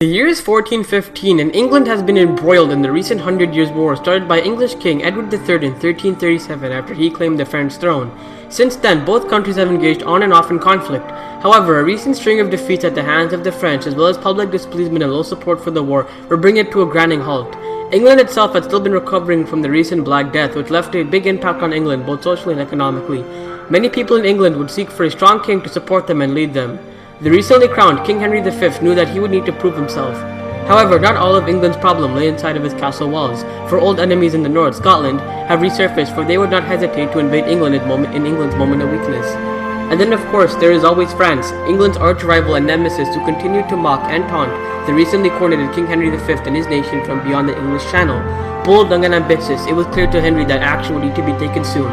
The year is 1415, and England has been embroiled in the recent Hundred Years' War started by English King Edward III in 1337 after he claimed the French throne. Since then, both countries have engaged on and off in conflict. However, a recent string of defeats at the hands of the French, as well as public displeasement and low support for the war, were bringing it to a grinding halt. England itself had still been recovering from the recent Black Death, which left a big impact on England both socially and economically. Many people in England would seek for a strong king to support them and lead them. The recently crowned King Henry V knew that he would need to prove himself. However, not all of England's problem lay inside of his castle walls, for old enemies in the north, Scotland, have resurfaced, for they would not hesitate to invade England in England's moment of weakness. And then of course, there is always France, England's arch-rival and nemesis, who continued to mock and taunt the recently coronated King Henry V and his nation from beyond the English Channel. Bold, young and ambitious, it was clear to Henry that action would need to be taken soon.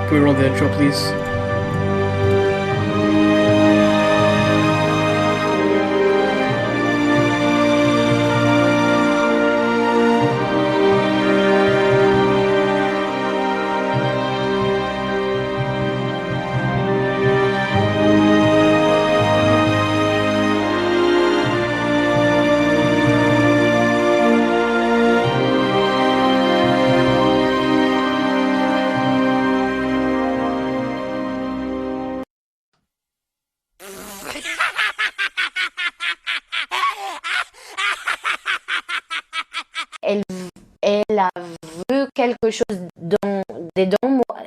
Can we roll the intro, please? Elle a vu quelque chose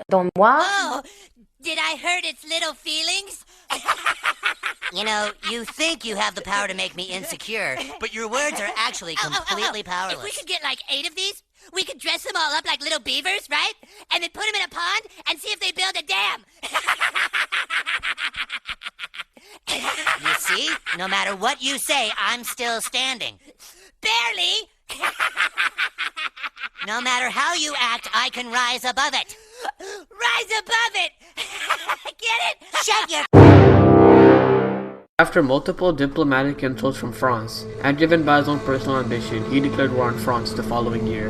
dans moi. Oh, did I hurt its little feelings? You know, you think you have the power to make me insecure, but your words are actually completely powerless. If we could get like 8 of these, we could dress them all up like little beavers, right? And then put them in a pond and see if they build a dam. You see? No matter what you say, I'm still standing. Barely. No matter how you act, I can rise above it. Rise above it. Get it? Shut your... After multiple diplomatic insults from France, and driven by his own personal ambition, he declared war on France the following year.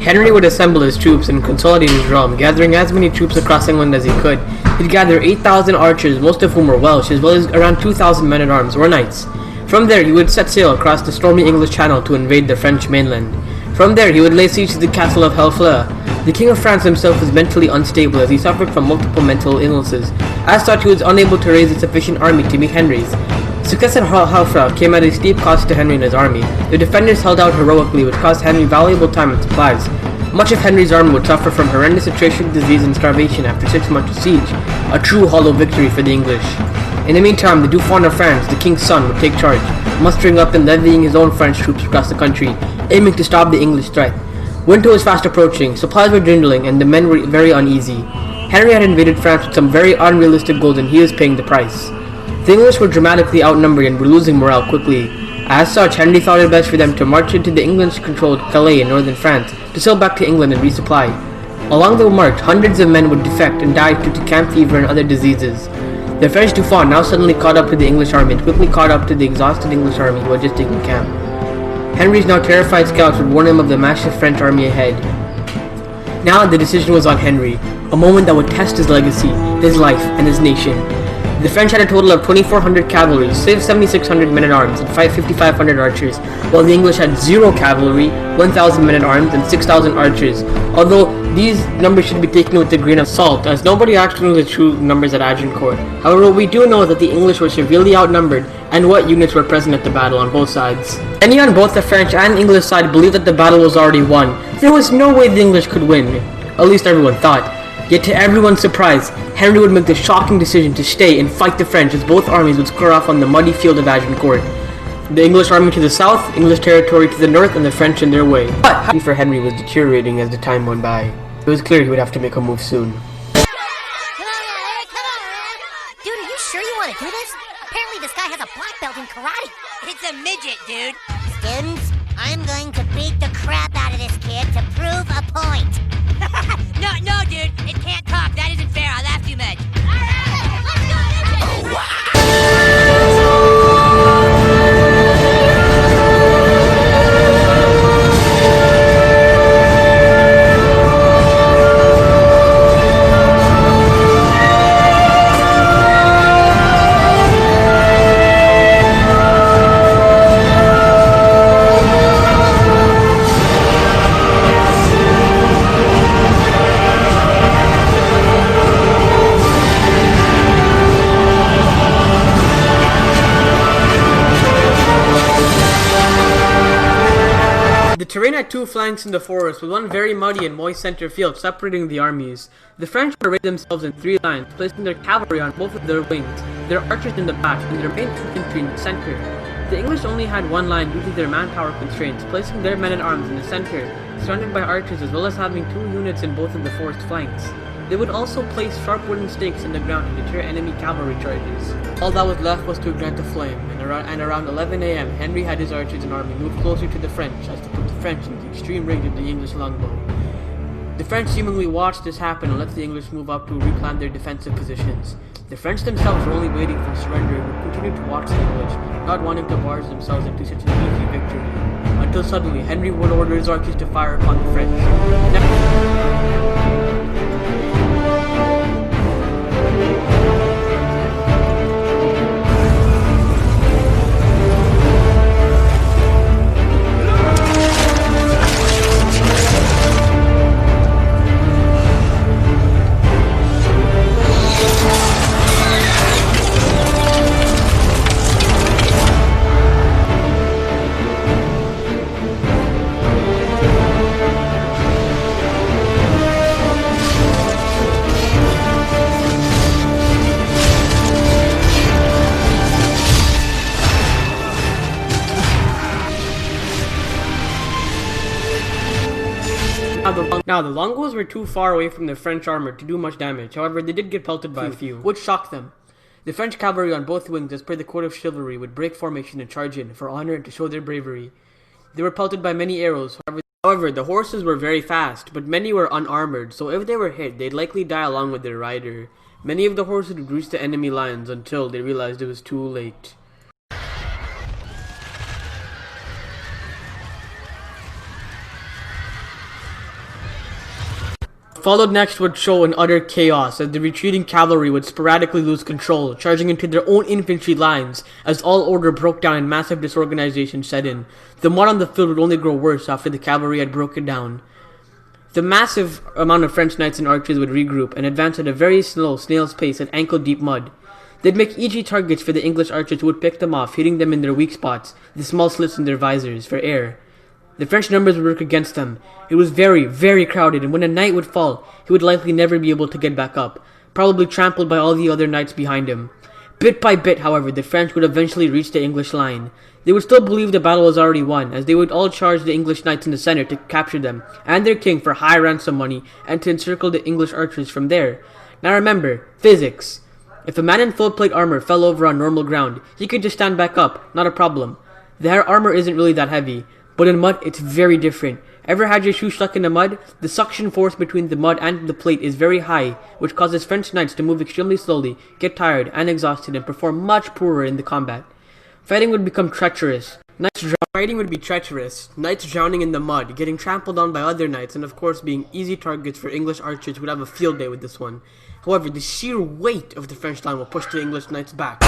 Henry would assemble his troops and consolidate his realm, gathering as many troops across England as he could. He'd gather 8,000 archers, most of whom were Welsh, as well as around 2,000 men-at-arms, or knights. From there, he would set sail across the stormy English Channel to invade the French mainland. From there, he would lay siege to the castle of Harfleur. The King of France himself was mentally unstable as he suffered from multiple mental illnesses. As such, he was unable to raise a sufficient army to meet Henry's. Success at Harfleur came at a steep cost to Henry and his army. The defenders held out heroically, which cost Henry valuable time and supplies. Much of Henry's army would suffer from horrendous attrition, disease, and starvation after 6 months of siege, a true hollow victory for the English. In the meantime, the Dauphin of France, the king's son, would take charge, mustering up and levying his own French troops across the country, aiming to stop the English threat. Winter was fast approaching, supplies were dwindling, and the men were very uneasy. Henry had invaded France with some very unrealistic goals, and he was paying the price. The English were dramatically outnumbered and were losing morale quickly. As such, Henry thought it best for them to march into the English-controlled Calais in northern France to sail back to England and resupply. Along the march, hundreds of men would defect and die due to camp fever and other diseases. The French Dauphin now suddenly caught up to the English army and quickly caught up to the exhausted English army who had just taken camp. Henry's now terrified scouts would warn him of the massive French army ahead. Now the decision was on Henry, a moment that would test his legacy, his life, and his nation. The French had a total of 2,400 cavalry, 7,600 men-at-arms, and 5,500 archers, while the English had 0 cavalry, 1,000 men-at-arms, and 6,000 archers. Although these numbers should be taken with a grain of salt, as nobody actually knew the true numbers at Agincourt. However, we do know that the English were severely outnumbered, and what units were present at the battle on both sides. Many on both the French and English side believed that the battle was already won. There was no way the English could win, at least everyone thought. Yet to everyone's surprise, Henry would make the shocking decision to stay and fight the French as both armies would square off on the muddy field of Agincourt. The English army to the south, English territory to the north, and the French in their way. But for Henry was deteriorating as the time went by. It was clear he would have to make a move soon. Come on. Dude, are you sure you want to do this? Apparently this guy has a black belt in karate. It's a midget, dude. Students, I'm going to beat the crap out of this kid to prove a point. No, dude. It can't talk. That isn't fair. I laughed too much. had two flanks in the forest, with one very muddy and moist center field separating the armies. The French arrayed themselves in three lines, placing their cavalry on both of their wings, their archers in the back, and their main infantry in the center. The English only had one line due to their manpower constraints, placing their men-at-arms in the center, surrounded by archers as well as having two units in both of the forest flanks. They would also place sharp wooden stakes in the ground to deter enemy cavalry charges. All that was left was to ignite the flame, and around 11 a.m. Henry had his archers and army move closer to the French as to put the French in the extreme range of the English longbow. The French seemingly watched this happen and let the English move up to replan their defensive positions. The French themselves were only waiting for surrender and would continue to watch the English, not wanting to barge themselves into such an easy victory, until suddenly Henry would order his archers to fire upon the French. Now, the longbows were too far away from the French armor to do much damage. However, they did get pelted by a few, which shocked them. The French cavalry on both wings, as per the code of chivalry, would break formation and charge in for honor and to show their bravery. They were pelted by many arrows. However, the horses were very fast, but many were unarmored, so if they were hit, they'd likely die along with their rider. Many of the horses would reach the enemy lines until they realized it was too late. Followed next would show an utter chaos as the retreating cavalry would sporadically lose control, charging into their own infantry lines as all order broke down and massive disorganization set in. The mud on the field would only grow worse after the cavalry had broken down. The massive amount of French knights and archers would regroup and advance at a very slow snail's pace in ankle-deep mud. They'd make easy targets for the English archers who would pick them off, hitting them in their weak spots, the small slits in their visors, for air. The French numbers would work against them. It was very, very crowded, and when a knight would fall, he would likely never be able to get back up, probably trampled by all the other knights behind him. Bit by bit, however, the French would eventually reach the English line. They would still believe the battle was already won, as they would all charge the English knights in the center to capture them, and their king for high ransom money, and to encircle the English archers from there. Now remember, physics. If a man in full plate armor fell over on normal ground, he could just stand back up, not a problem. Their armor isn't really that heavy, but in mud, it's very different. Ever had your shoe stuck in the mud? The suction force between the mud and the plate is very high, which causes French knights to move extremely slowly, get tired and exhausted, and perform much poorer in the combat. Fighting would become treacherous. Fighting would be treacherous. Knights drowning in the mud, getting trampled on by other knights, and of course being easy targets for English archers would have a field day with this one. However, the sheer weight of the French line will push the English knights back.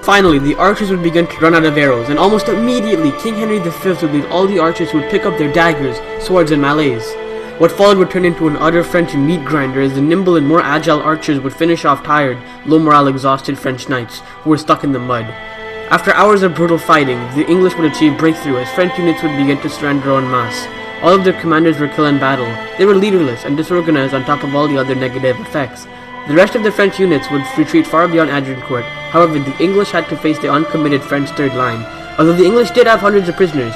Finally, the archers would begin to run out of arrows, and almost immediately King Henry V would lead all the archers who would pick up their daggers, swords, and mallets. What followed would turn into an utter French meat grinder as the nimble and more agile archers would finish off tired, low-morale, exhausted French knights who were stuck in the mud. After hours of brutal fighting, the English would achieve breakthrough as French units would begin to surrender en masse. All of their commanders were killed in battle. They were leaderless and disorganized on top of all the other negative effects. The rest of the French units would retreat far beyond Agincourt. However, the English had to face the uncommitted French third line. Although the English did have hundreds of prisoners,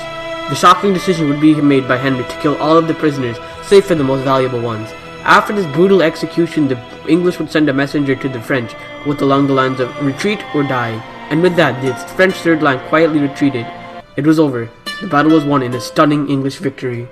the shocking decision would be made by Henry to kill all of the prisoners, save for the most valuable ones. After this brutal execution, the English would send a messenger to the French with along the lines of retreat or die. And with that, the French third line quietly retreated. It was over. The battle was won in a stunning English victory.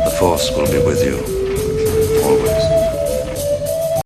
The Force will be with you.